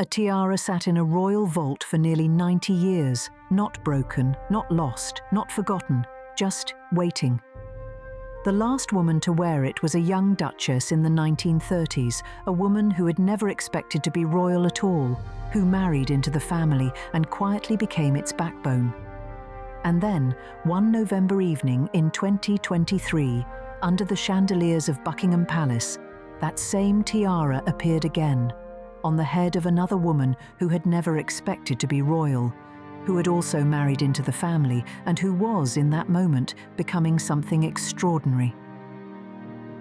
A tiara sat in a royal vault for nearly 90 years, not broken, not lost, not forgotten, just waiting. The last woman to wear it was a young duchess in the 1930s, a woman who had never expected to be royal at all, who married into the family and quietly became its backbone. And then, one November evening in 2023, under the chandeliers of Buckingham Palace, that same tiara appeared again, on the head of another woman who had never expected to be royal, who had also married into the family and who was, in that moment, becoming something extraordinary.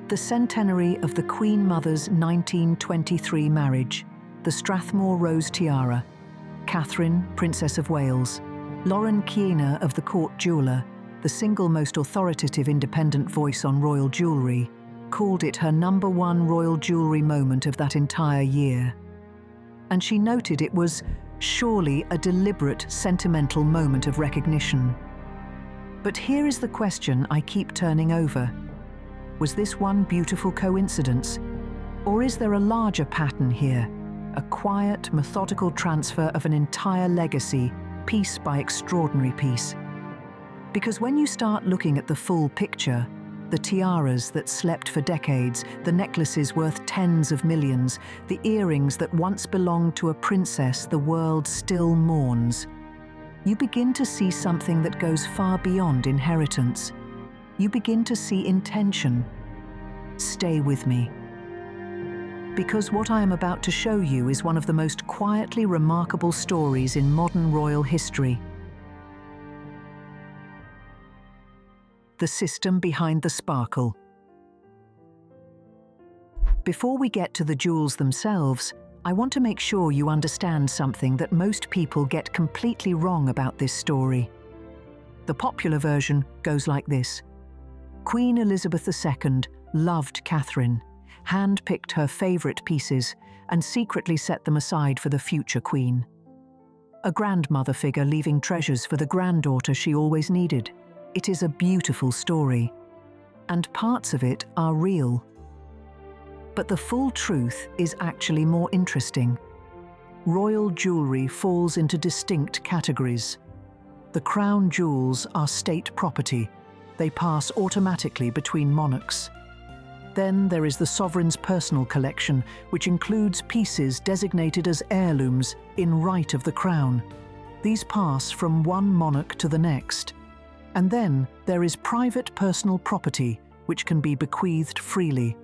The centenary of the Queen Mother's 1923 marriage, the Strathmore Rose Tiara, Catherine, Princess of Wales, Lauren Kiener of the Court Jeweller, the single most authoritative independent voice on royal jewellery, called it her #1 royal jewellery moment of that entire year. And she noted it was surely a deliberate, sentimental moment of recognition. But here is the question I keep turning over. Was this one beautiful coincidence? Or is there a larger pattern here? A quiet, methodical transfer of an entire legacy, piece by extraordinary piece? Because when you start looking at the full picture, the tiaras that slept for decades, the necklaces worth tens of millions, the earrings that once belonged to a princess the world still mourns, you begin to see something that goes far beyond inheritance. You begin to see intention. Stay with me. Because what I am about to show you is one of the most quietly remarkable stories in modern royal history. The system behind the sparkle. Before we get to the jewels themselves, I want to make sure you understand something that most people get completely wrong about this story. The popular version goes like this. Queen Elizabeth II loved Catherine, hand-picked her favourite pieces, and secretly set them aside for the future queen. A grandmother figure leaving treasures for the granddaughter she always needed. It is a beautiful story, and parts of it are real. But the full truth is actually more interesting. Royal jewellery falls into distinct categories. The crown jewels are state property. They pass automatically between monarchs. Then there is the sovereign's personal collection, which includes pieces designated as heirlooms in right of the crown. These pass from one monarch to the next. And then there is private personal property, which can be bequeathed freely.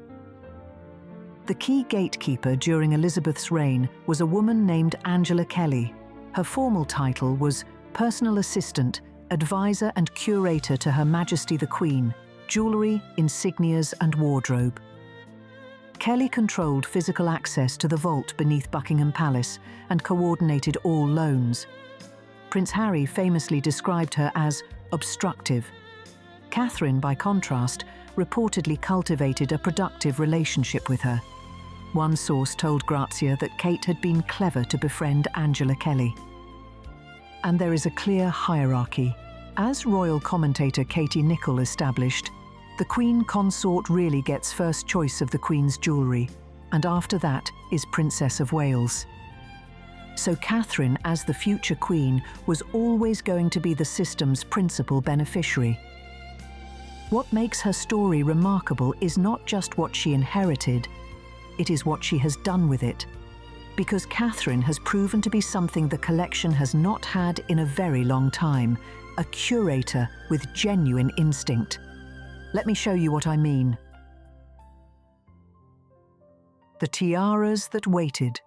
The key gatekeeper during Elizabeth's reign was a woman named Angela Kelly. Her formal title was Personal Assistant, Advisor and Curator to Her Majesty the Queen, Jewellery, Insignias and Wardrobe. Kelly controlled physical access to the vault beneath Buckingham Palace and coordinated all loans. Prince Harry famously described her as obstructive. Catherine, by contrast, reportedly cultivated a productive relationship with her. One source told Grazia that Kate had been clever to befriend Angela Kelly. And there is a clear hierarchy. As royal commentator Katie Nicholl established, the Queen Consort really gets first choice of the Queen's jewellery, and after that is Princess of Wales. So Catherine, as the future Queen, was always going to be the system's principal beneficiary. What makes her story remarkable is not just what she inherited, it is what she has done with it. Because Catherine has proven to be something the collection has not had in a very long time, a curator with genuine instinct. Let me show you what I mean. The tiaras that waited.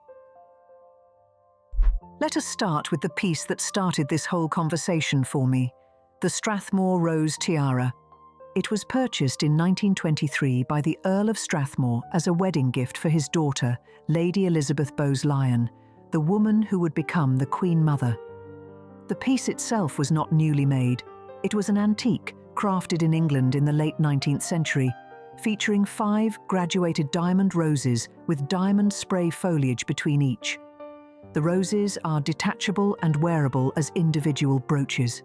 Let us start with the piece that started this whole conversation for me, the Strathmore Rose Tiara. It was purchased in 1923 by the Earl of Strathmore as a wedding gift for his daughter, Lady Elizabeth Bowes-Lyon, the woman who would become the Queen Mother. The piece itself was not newly made. It was an antique, crafted in England in the late 19th century, featuring 5 graduated diamond roses with diamond spray foliage between each. The roses are detachable and wearable as individual brooches.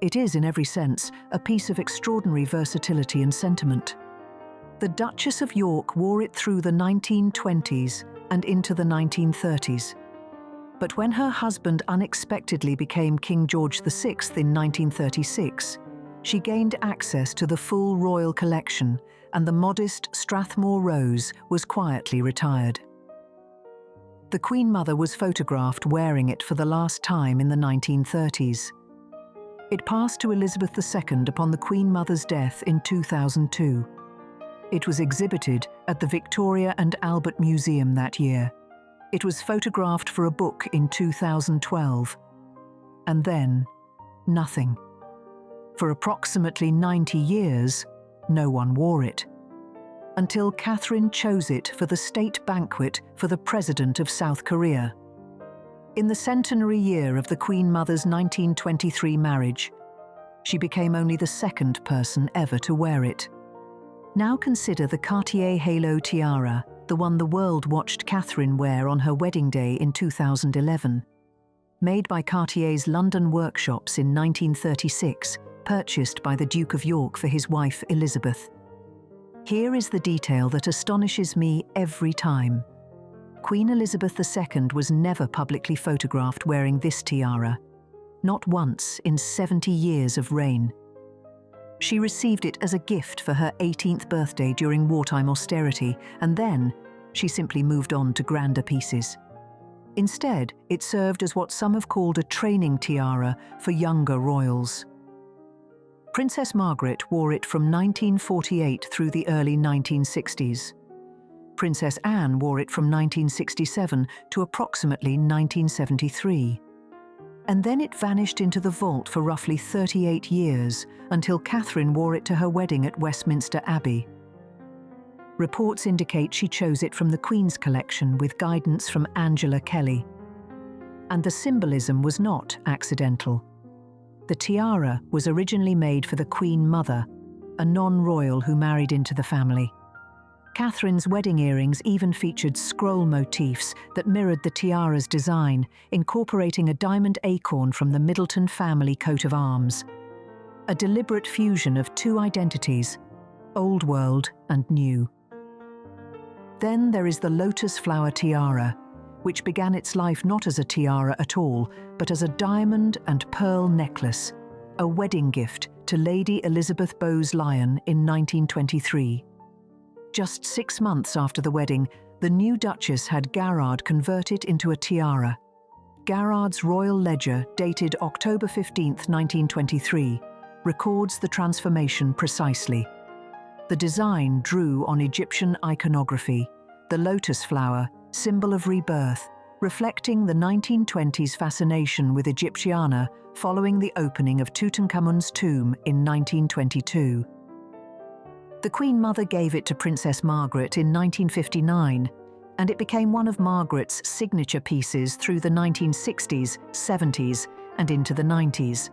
It is, in every sense, a piece of extraordinary versatility and sentiment. The Duchess of York wore it through the 1920s, and into the 1930s. But when her husband unexpectedly became King George VI in 1936, she gained access to the full royal collection, and the modest Strathmore Rose was quietly retired. The Queen Mother was photographed wearing it for the last time in the 1930s. It passed to Elizabeth II upon the Queen Mother's death in 2002. It was exhibited at the Victoria and Albert Museum that year. It was photographed for a book in 2012. And then, nothing. For approximately 90 years, no one wore it. Until Catherine chose it for the state banquet for the President of South Korea. In the centenary year of the Queen Mother's 1923 marriage, she became only the second person ever to wear it. Now consider the Cartier Halo tiara, the one the world watched Catherine wear on her wedding day in 2011. Made by Cartier's London workshops in 1936, purchased by the Duke of York for his wife Elizabeth. Here is the detail that astonishes me every time. Queen Elizabeth II was never publicly photographed wearing this tiara, not once in 70 years of reign. She received it as a gift for her 18th birthday during wartime austerity, and then she simply moved on to grander pieces. Instead, it served as what some have called a training tiara for younger royals. Princess Margaret wore it from 1948 through the early 1960s. Princess Anne wore it from 1967 to approximately 1973. And then it vanished into the vault for roughly 38 years, until Catherine wore it to her wedding at Westminster Abbey. Reports indicate she chose it from the Queen's collection with guidance from Angela Kelly. And the symbolism was not accidental. The tiara was originally made for the Queen Mother, a non-royal who married into the family. Catherine's wedding earrings even featured scroll motifs that mirrored the tiara's design, incorporating a diamond acorn from the Middleton family coat of arms. A deliberate fusion of two identities, old world and new. Then there is the lotus flower tiara, which began its life not as a tiara at all, but as a diamond and pearl necklace, a wedding gift to Lady Elizabeth Bowes-Lyon in 1923. Just 6 months after the wedding, the new Duchess had Garrard convert it into a tiara. Garrard's royal ledger, dated October 15, 1923, records the transformation precisely. The design drew on Egyptian iconography, the lotus flower, symbol of rebirth, reflecting the 1920s fascination with Egyptiana following the opening of Tutankhamun's tomb in 1922. The Queen Mother gave it to Princess Margaret in 1959, and it became one of Margaret's signature pieces through the 1960s, 70s, and into the 90s.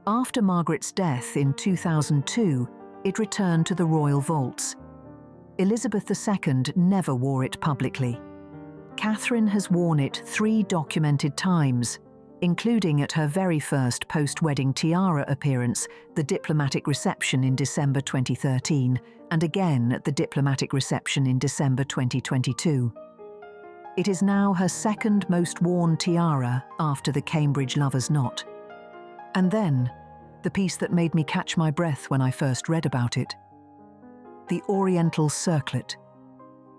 After Margaret's death in 2002, it returned to the royal vaults. Elizabeth II never wore it publicly. Catherine has worn it 3 documented times, including at her very first post-wedding tiara appearance, the diplomatic reception in December 2013, and again at the diplomatic reception in December 2022. It is now her second most worn tiara after the Cambridge Lover's Knot. And then, the piece that made me catch my breath when I first read about it. The Oriental Circlet.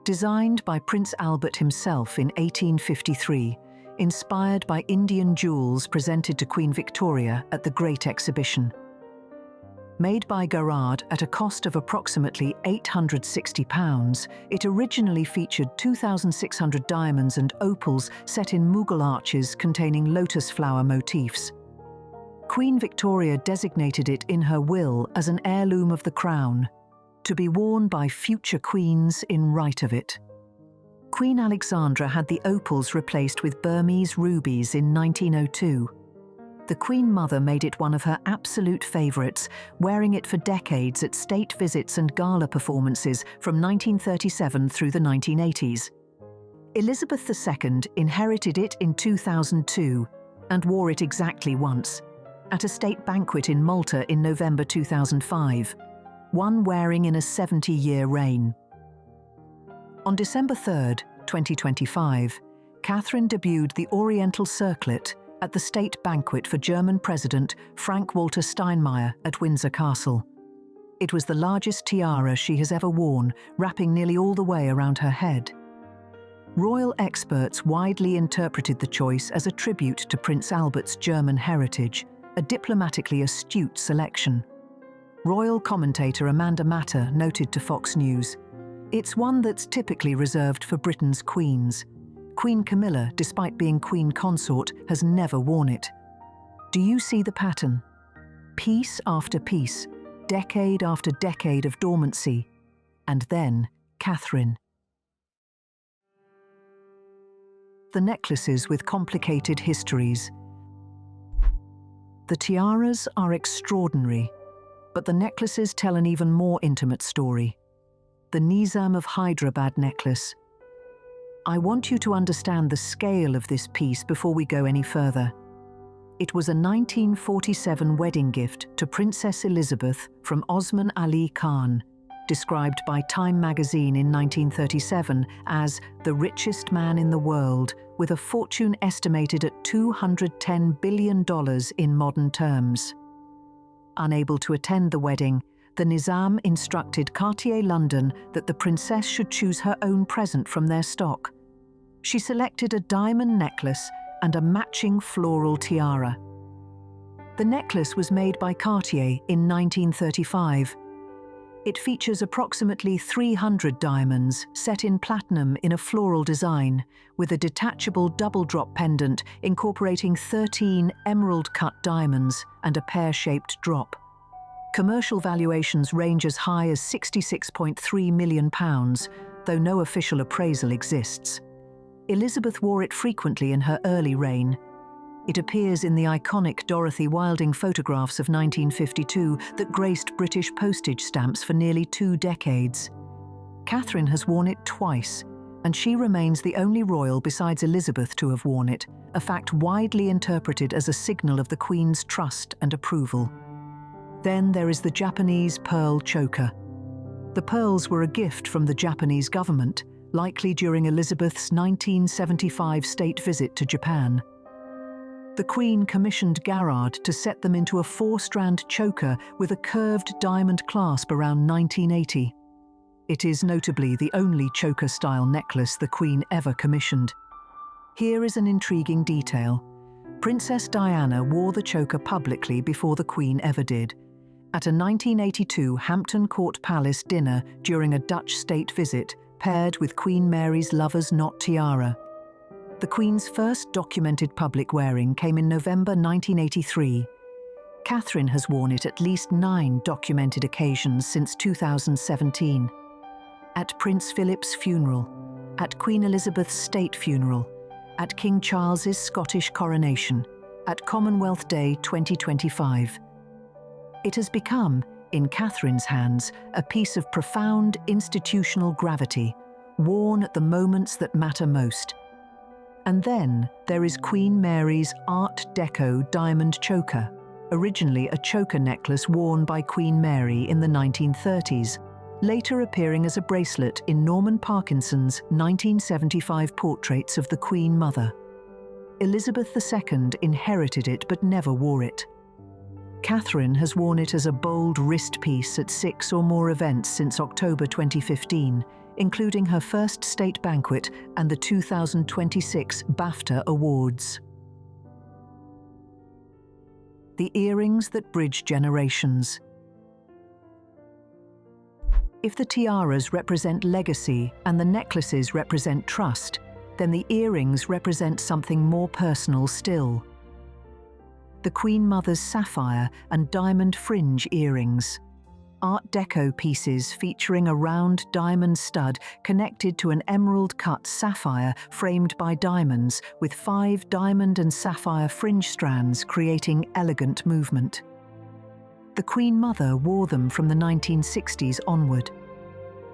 Designed by Prince Albert himself in 1853, inspired by Indian jewels presented to Queen Victoria at the Great Exhibition. Made by Garrard at a cost of approximately £860, it originally featured 2,600 diamonds and opals set in Mughal arches containing lotus flower motifs. Queen Victoria designated it in her will as an heirloom of the crown, to be worn by future queens in right of it. Queen Alexandra had the opals replaced with Burmese rubies in 1902. The Queen Mother made it one of her absolute favourites, wearing it for decades at state visits and gala performances from 1937 through the 1980s. Elizabeth II inherited it in 2002 and wore it exactly once, at a state banquet in Malta in November 2005, one wearing in a 70-year reign. On December 3, 2025, Catherine debuted the Oriental Circlet at the state banquet for German President Frank-Walter Steinmeier at Windsor Castle. It was the largest tiara she has ever worn, wrapping nearly all the way around her head. Royal experts widely interpreted the choice as a tribute to Prince Albert's German heritage, a diplomatically astute selection. Royal commentator Amanda Matter noted to Fox News, "It's one that's typically reserved for Britain's queens. Queen Camilla, despite being Queen Consort, has never worn it. Do you see the pattern? Piece after piece, decade after decade of dormancy, and then Catherine." The necklaces with complicated histories. The tiaras are extraordinary, but the necklaces tell an even more intimate story. The Nizam of Hyderabad Necklace. I want you to understand the scale of this piece before we go any further. It was a 1947 wedding gift to Princess Elizabeth from Osman Ali Khan, described by Time magazine in 1937 as the richest man in the world, with a fortune estimated at $210 billion in modern terms. Unable to attend the wedding, the Nizam instructed Cartier London that the princess should choose her own present from their stock. She selected a diamond necklace and a matching floral tiara. The necklace was made by Cartier in 1935. It features approximately 300 diamonds set in platinum in a floral design, with a detachable double-drop pendant incorporating 13 emerald-cut diamonds and a pear-shaped drop. Commercial valuations range as high as £66.3 million, though no official appraisal exists. Elizabeth wore it frequently in her early reign. It appears in the iconic Dorothy Wilding photographs of 1952 that graced British postage stamps for nearly 2 decades. Catherine has worn it twice, and she remains the only royal besides Elizabeth to have worn it, a fact widely interpreted as a signal of the Queen's trust and approval. Then there is the Japanese pearl choker. The pearls were a gift from the Japanese government, likely during Elizabeth's 1975 state visit to Japan. The Queen commissioned Garrard to set them into a 4-strand choker with a curved diamond clasp around 1980. It is notably the only choker-style necklace the Queen ever commissioned. Here is an intriguing detail. Princess Diana wore the choker publicly before the Queen ever did. At a 1982 Hampton Court Palace dinner during a Dutch state visit, paired with Queen Mary's lover's knot tiara. The Queen's first documented public wearing came in November 1983. Catherine has worn it at least 9 documented occasions since 2017. At Prince Philip's funeral, at Queen Elizabeth's state funeral, at King Charles's Scottish coronation, at Commonwealth Day 2025. It has become, in Catherine's hands, a piece of profound institutional gravity, worn at the moments that matter most. And then there is Queen Mary's Art Deco diamond choker, originally a choker necklace worn by Queen Mary in the 1930s, later appearing as a bracelet in Norman Parkinson's 1975 portraits of the Queen Mother. Elizabeth II inherited it but never wore it. Catherine has worn it as a bold wrist piece at 6 or more events since October 2015, including her first state banquet and the 2026 BAFTA Awards. The earrings that bridge generations. If the tiaras represent legacy and the necklaces represent trust, then the earrings represent something more personal still. The Queen Mother's sapphire and diamond fringe earrings. Art Deco pieces featuring a round diamond stud connected to an emerald-cut sapphire framed by diamonds, with 5 diamond and sapphire fringe strands creating elegant movement. The Queen Mother wore them from the 1960s onward.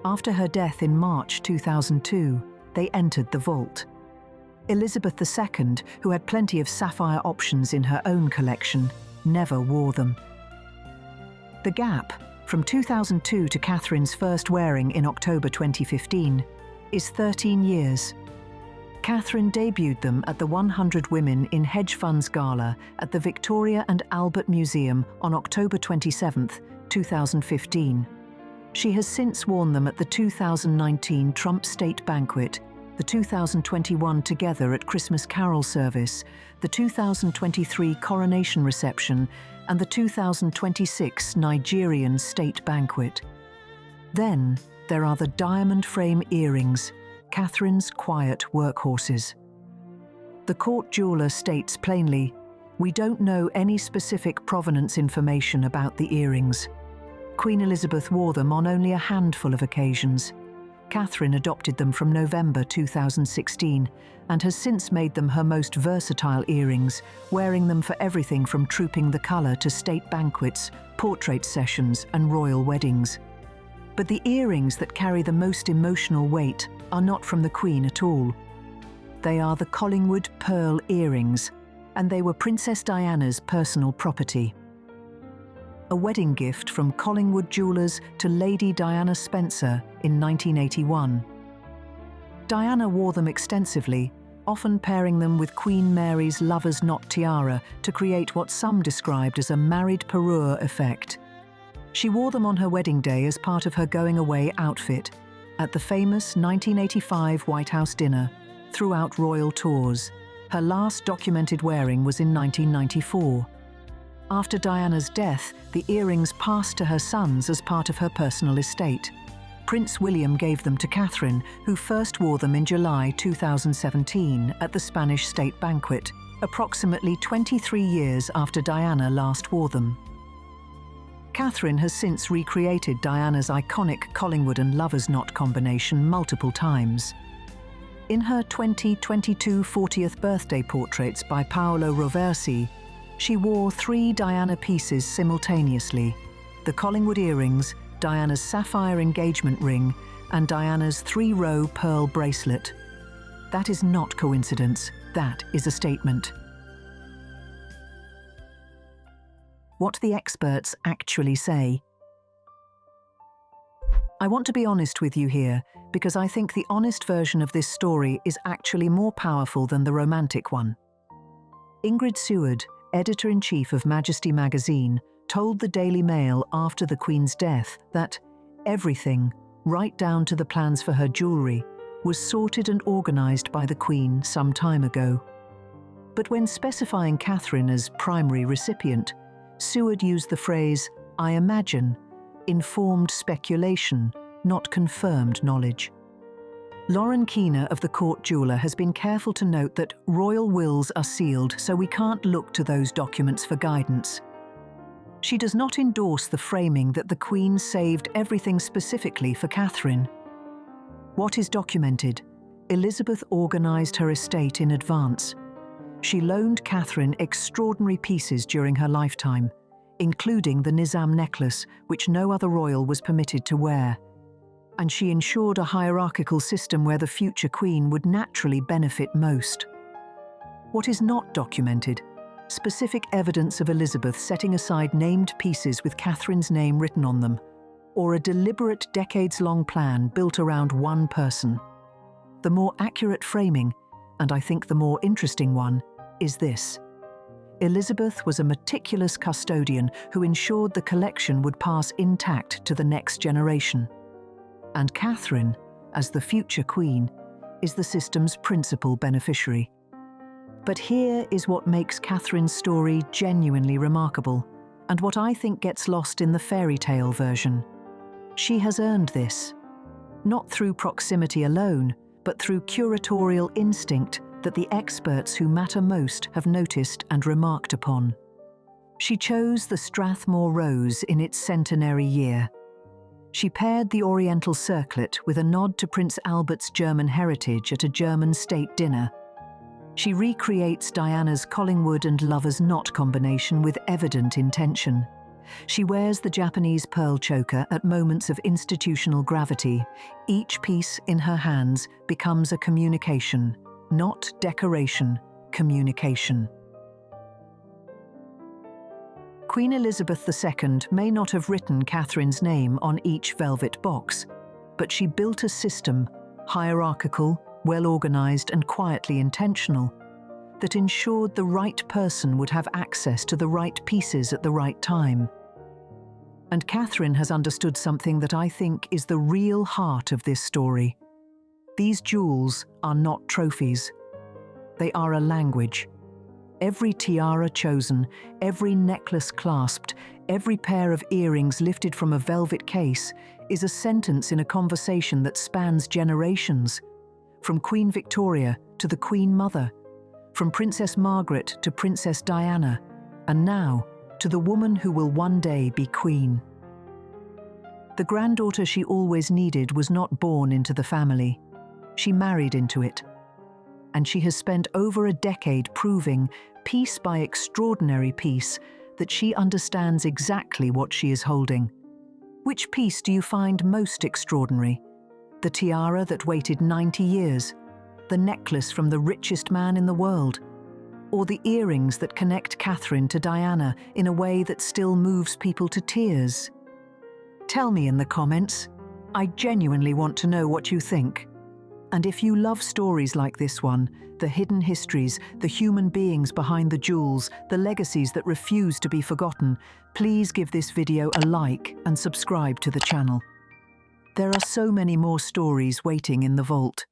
After her death in March 2002, they entered the vault. Elizabeth II, who had plenty of sapphire options in her own collection, never wore them. The gap, from 2002 to Catherine's first wearing in October 2015, is 13 years. Catherine debuted them at the 100 Women in Hedge Funds Gala at the Victoria and Albert Museum on October 27, 2015. She has since worn them at the 2019 Trump State Banquet, the 2021 Together at Christmas Carol Service, the 2023 Coronation Reception, and the 2026 Nigerian State Banquet. Then there are the diamond frame earrings, Catherine's quiet workhorses. The court jeweller states plainly, "We don't know any specific provenance information about the earrings. Queen Elizabeth wore them on only a handful of occasions. Catherine adopted them from November 2016 and has since made them her most versatile earrings, wearing them for everything from Trooping the Colour to state banquets, portrait sessions and royal weddings. But the earrings that carry the most emotional weight are not from the Queen at all. They are the Collingwood pearl earrings, and they were Princess Diana's personal property. A wedding gift from Collingwood Jewellers to Lady Diana Spencer in 1981. Diana wore them extensively, often pairing them with Queen Mary's Lover's Knot tiara to create what some described as a married parure effect. She wore them on her wedding day as part of her going-away outfit, at the famous 1985 White House dinner, throughout royal tours. Her last documented wearing was in 1994. After Diana's death, the earrings passed to her sons as part of her personal estate. Prince William gave them to Catherine, who first wore them in July 2017 at the Spanish State Banquet, approximately 23 years after Diana last wore them. Catherine has since recreated Diana's iconic Collingwood and Lover's Knot combination multiple times. In her 2022 40th birthday portraits by Paolo Roversi, she wore 3 Diana pieces simultaneously: the Collingwood earrings, Diana's sapphire engagement ring, and Diana's 3-row pearl bracelet. That is not coincidence, that is a statement. What the experts actually say. I want to be honest with you here, because I think the honest version of this story is actually more powerful than the romantic one. Ingrid Seward, editor-in-chief of Majesty magazine, told the Daily Mail after the Queen's death that everything, right down to the plans for her jewellery, was sorted and organised by the Queen some time ago. But when specifying Catherine as primary recipient, Seward used the phrase, "I imagine," informed speculation, not confirmed knowledge. Lauren Keener of the Court Jeweller has been careful to note that royal wills are sealed, so we can't look to those documents for guidance. She does not endorse the framing that the Queen saved everything specifically for Catherine. What is documented? Elizabeth organised her estate in advance. She loaned Catherine extraordinary pieces during her lifetime, including the Nizam necklace, which no other royal was permitted to wear. And she ensured a hierarchical system where the future Queen would naturally benefit most. What is not documented? Specific evidence of Elizabeth setting aside named pieces with Catherine's name written on them, or a deliberate decades-long plan built around one person. The more accurate framing, and I think the more interesting one, is this. Elizabeth was a meticulous custodian who ensured the collection would pass intact to the next generation. And Catherine, as the future Queen, is the system's principal beneficiary. But here is what makes Catherine's story genuinely remarkable, and what I think gets lost in the fairy tale version. She has earned this, not through proximity alone, but through curatorial instinct that the experts who matter most have noticed and remarked upon. She chose the Strathmore Rose in its centenary year. She paired the Oriental Circlet with a nod to Prince Albert's German heritage at a German state dinner. She recreates Diana's Collingwood and Lover's Knot combination with evident intention. She wears the Japanese pearl choker at moments of institutional gravity. Each piece in her hands becomes a communication, not decoration, communication. Queen Elizabeth II may not have written Catherine's name on each velvet box, but she built a system, hierarchical, well-organized and quietly intentional, that ensured the right person would have access to the right pieces at the right time. And Catherine has understood something that I think is the real heart of this story. These jewels are not trophies. They are a language. Every tiara chosen, every necklace clasped, every pair of earrings lifted from a velvet case is a sentence in a conversation that spans generations, from Queen Victoria to the Queen Mother, from Princess Margaret to Princess Diana, and now to the woman who will one day be queen. The granddaughter she always needed was not born into the family. She married into it. And she has spent over a decade proving, piece by extraordinary piece, that she understands exactly what she is holding. Which piece do you find most extraordinary? The tiara that waited 90 years? The necklace from the richest man in the world? Or the earrings that connect Catherine to Diana in a way that still moves people to tears? Tell me in the comments. I genuinely want to know what you think. And if you love stories like this one, the hidden histories, the human beings behind the jewels, the legacies that refuse to be forgotten, please give this video a like and subscribe to the channel. There are so many more stories waiting in the vault.